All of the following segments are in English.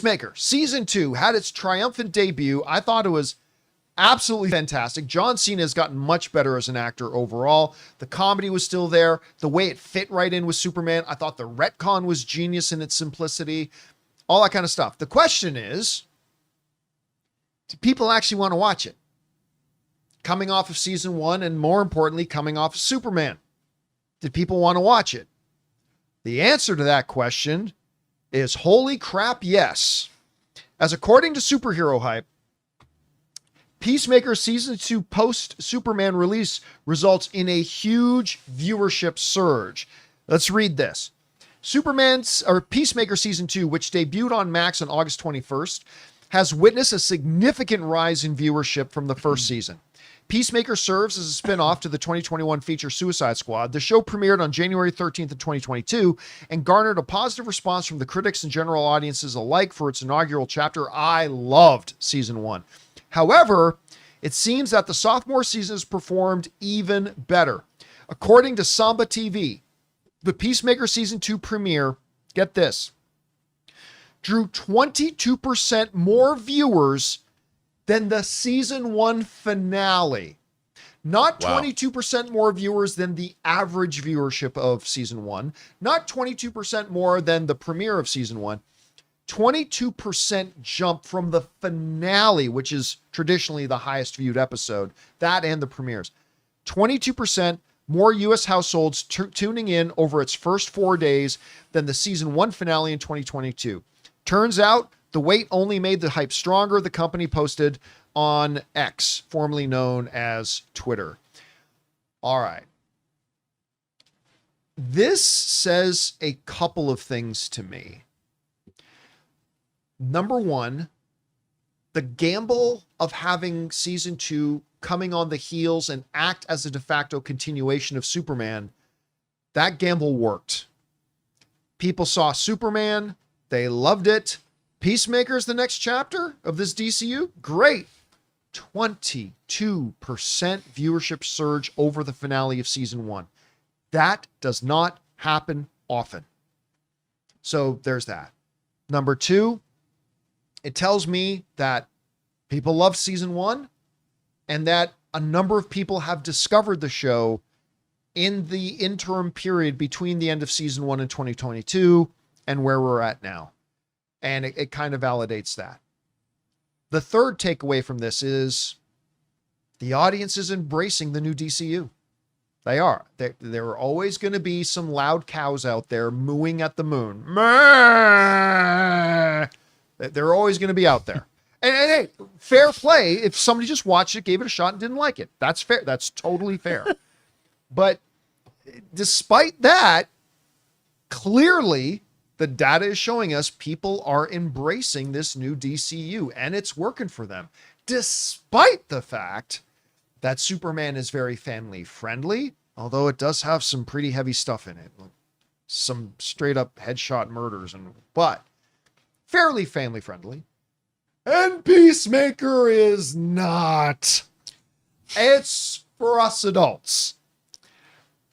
Peacemaker season 2 had its triumphant debut. I thought it was absolutely fantastic. John Cena has gotten much better as an actor overall. The comedy was still there. The way it fit right in with Superman. I thought the retcon was genius in its simplicity. All that kind of stuff. The question is, do people actually want to watch it? Coming off of season 1 and more importantly, coming off of Superman. Did people want to watch it? The answer to that question is holy crap, yes. As according to Superhero Hype, Peacemaker Season 2 post-Superman release results in a huge viewership surge. Let's read this. Peacemaker Season 2, which debuted on Max on August 21st, has witnessed a significant rise in viewership from the first season. Peacemaker serves as a spin-off to the 2021 feature Suicide Squad. The show premiered on January 13th of 2022 and garnered a positive response from the critics and general audiences alike for its inaugural chapter. I loved season 1. However, it seems that the sophomore season has performed even better. According to Samba TV, the Peacemaker season 2 premiere, get this, drew 22% more viewers than the season 1 finale. Not 22% more viewers than the average viewership of season 1. Not 22% more than the premiere of season 1. 22% jump from the finale, which is traditionally the highest viewed episode. That and the premieres. 22% more U.S. households tuning in over its first 4 days than the season 1 finale in 2022. Turns out, the wait only made the hype stronger, the company posted on X, formerly known as Twitter. All right. This says a couple of things to me. Number one, the gamble of having season 2 coming on the heels and act as a de facto continuation of Superman, that gamble worked. People saw Superman, they loved it. Peacemaker's the next chapter of this DCU? Great. 22% viewership surge over the finale of season 1. That does not happen often. So there's that. Number 2, it tells me that people love season 1 and that a number of people have discovered the show in the interim period between the end of season 1 in 2022 and where we're at now. And it kind of validates that. The third takeaway from this is the audience is embracing the new DCU. They are. There are always going to be some loud cows out there mooing at the moon. They're always going to be out there. And hey, fair play. If somebody just watched it, gave it a shot and didn't like it, that's fair. That's totally fair. But despite that, clearly the data is showing us people are embracing this new DCU and it's working for them, despite the fact that Superman is very family friendly, although it does have some pretty heavy stuff in it, some straight up headshot murders, but fairly family friendly. And Peacemaker is not. It's for us adults.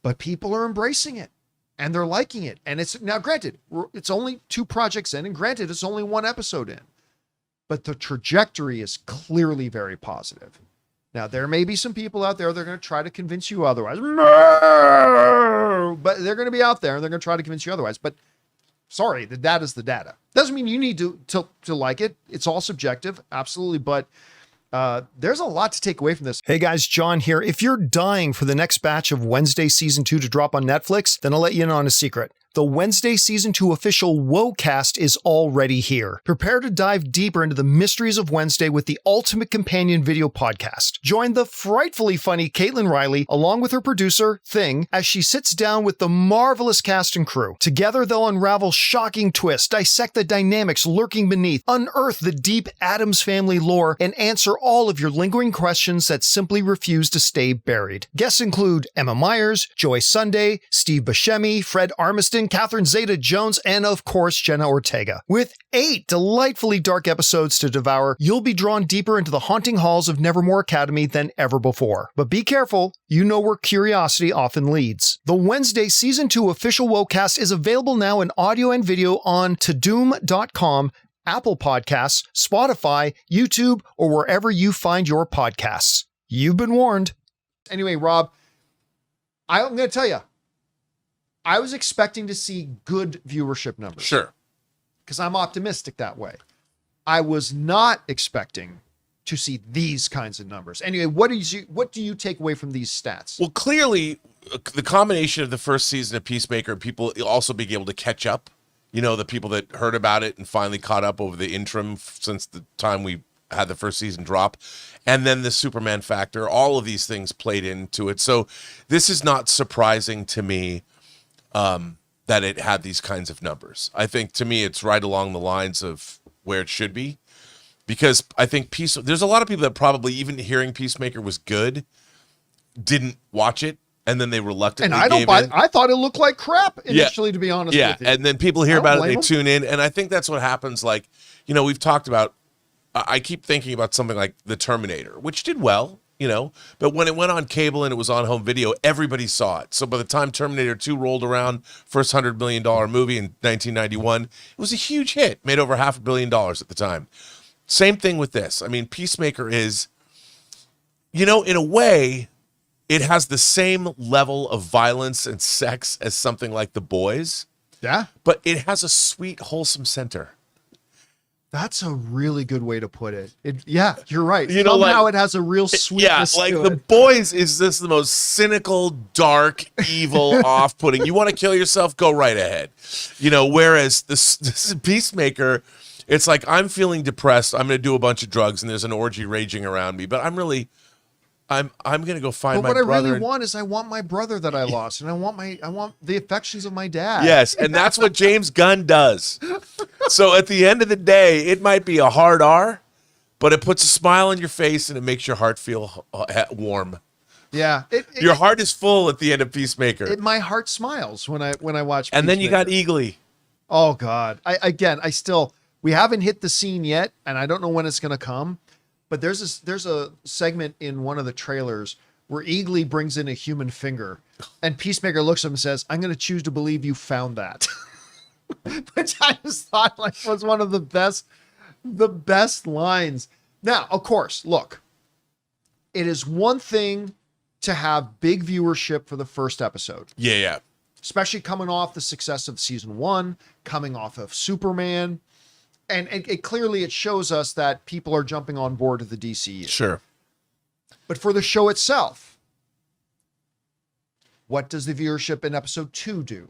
But people are embracing it and they're liking it. And it's now, granted, it's only 2 projects in, and granted, it's only 1 episode in, but the trajectory is clearly very positive. Now, there may be some people out there that are going to try to convince you otherwise. No! But they're going to be out there and they're going to try to convince you otherwise. But sorry, the data's the data. Doesn't mean you need to like it. It's all subjective, absolutely. But there's a lot to take away from this. Hey guys, John here. If you're dying for the next batch of Wednesday Season 2 to drop on Netflix, then I'll let you in on a secret. The Wednesday Season 2 official WoCast is already here. Prepare to dive deeper into the mysteries of Wednesday with the ultimate companion video podcast. Join the frightfully funny Caitlin Riley, along with her producer, Thing, as she sits down with the marvelous cast and crew. Together, they'll unravel shocking twists, dissect the dynamics lurking beneath, unearth the deep Addams Family lore, and answer all of your lingering questions that simply refuse to stay buried. Guests include Emma Myers, Joy Sunday, Steve Buscemi, Fred Armiston, Catherine Zeta-Jones, and of course, Jenna Ortega. With 8 delightfully dark episodes to devour, you'll be drawn deeper into the haunting halls of Nevermore Academy than ever before. But be careful, you know where curiosity often leads. The Wednesday Season 2 official WoCast is available now in audio and video on Tudum.com Apple Podcasts, Spotify, YouTube, or wherever you find your podcasts. You've been warned. Anyway, Rob, I'm going to tell you, I was expecting to see good viewership numbers. Sure. Because I'm optimistic that way. I was not expecting to see these kinds of numbers. Anyway, what do you take away from these stats? Well, clearly, the combination of the first season of Peacemaker and people also being able to catch up, the people that heard about it and finally caught up over the interim since the time we had the first season drop, and then the Superman factor, all of these things played into it. So this is not surprising to me that it had these kinds of numbers. I think, to me, it's right along the lines of where it should be. Because I think there's a lot of people that probably, even hearing Peacemaker was good, didn't watch it, and then they reluctantly gave in. I thought it looked like crap initially, to be honest with you. And then people hear about it, they tune in, and I think that's what happens. Like, we've talked about, I keep thinking about something like The Terminator, which did well, but when it went on cable and it was on home video, everybody saw it. So by the time Terminator 2 rolled around, first $100 million movie in 1991, it was a huge hit, made over $500 million at the time. Same thing with this. I mean, Peacemaker is, in a way, it has the same level of violence and sex as something like The Boys. Yeah. But it has a sweet, wholesome center. That's a really good way to put it. Yeah, you're right. You know, somehow like, it has a real sweetness like to The it. Boys is just the most cynical, dark, evil, off-putting. You want to kill yourself? Go right ahead. Whereas this Peacemaker, it's like, I'm feeling depressed. I'm going to do a bunch of drugs, and there's an orgy raging around me. But I'm going to go find my brother. But what I really want is I want my brother that I lost, and I want the affections of my dad. Yes, and that's what James Gunn does. So at the end of the day, it might be a hard R, but it puts a smile on your face and it makes your heart feel warm. Yeah. Your heart is full at the end of Peacemaker. My heart smiles when I watch And then you got Peacemaker. Eagly. Oh God. We haven't hit the scene yet, and I don't know when it's going to come, but there's a segment in one of the trailers where Eagly brings in a human finger, and Peacemaker looks at him and says, "I'm going to choose to believe you found that." Which I just thought was one of the best lines. Now, of course, look, it is one thing to have big viewership for the first episode. Yeah. Especially coming off the success of season 1, coming off of Superman. And it clearly shows us that people are jumping on board with the DCU. Sure. But for the show itself, what does the viewership in episode 2 do?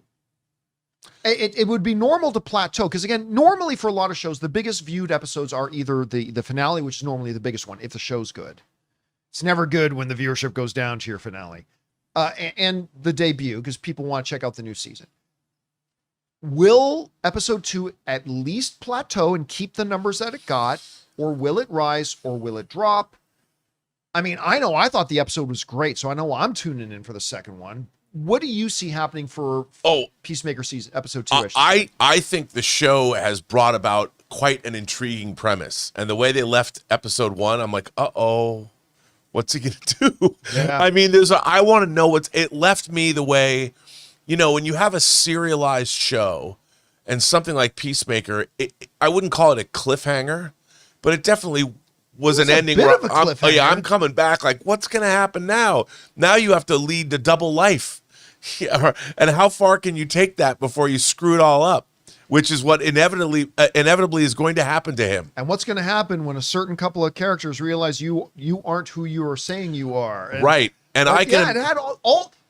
It would be normal to plateau, because again, normally for a lot of shows, the biggest viewed episodes are either the finale, which is normally the biggest one, if the show's good. It's never good when the viewership goes down to your finale. And the debut, because people want to check out the new season. Will episode 2 at least plateau and keep the numbers that it got, or will it rise, or will it drop? I mean, I thought the episode was great, so I know I'm tuning in for the second one. What do you see happening for Peacemaker season episode 2? I think the show has brought about quite an intriguing premise, and the way they left episode 1, I'm like, what's he gonna do? Yeah. I mean, I want to know it left me the way, when you have a serialized show and something like Peacemaker, I wouldn't call it a cliffhanger, but it definitely was an ending where I'm coming back. Like, what's going to happen now? Now you have to lead to double life. Yeah, and how far can you take that before you screw it all up? Which is what inevitably is going to happen to him. And what's going to happen when a certain couple of characters realize you aren't who you are saying you are? And, right. And it had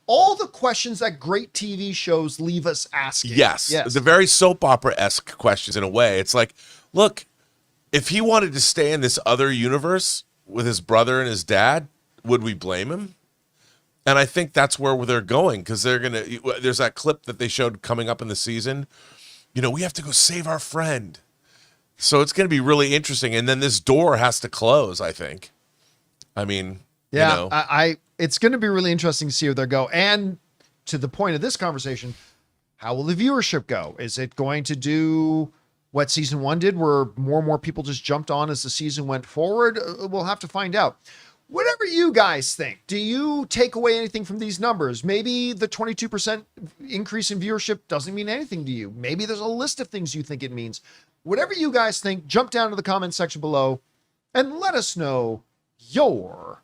all the questions that great TV shows leave us asking. Yes. It's a very soap opera-esque questions in a way. It's like, look, if he wanted to stay in this other universe with his brother and his dad, would we blame him? And I think that's where they're going, because there's that clip that they showed coming up in the season. We have to go save our friend. So it's going to be really interesting. And then this door has to close, I think. I mean, it's going to be really interesting to see where they go. And to the point of this conversation, how will the viewership go? Is it going to do what season 1 did, where more and more people just jumped on as the season went forward? We'll have to find out. Whatever you guys think, do you take away anything from these numbers? Maybe the 22% increase in viewership doesn't mean anything to you. Maybe there's a list of things you think it means. Whatever you guys think, jump down to the comment section below and let us know your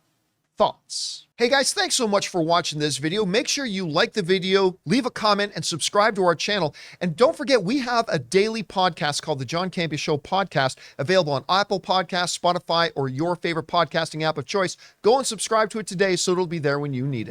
thoughts. Hey guys, thanks so much for watching this video. Make sure you like the video, leave a comment, and subscribe to our channel. And don't forget, we have a daily podcast called the John Campea Show podcast, available on Apple Podcasts, Spotify, or your favorite podcasting app of choice. Go and subscribe to it today so it'll be there when you need it.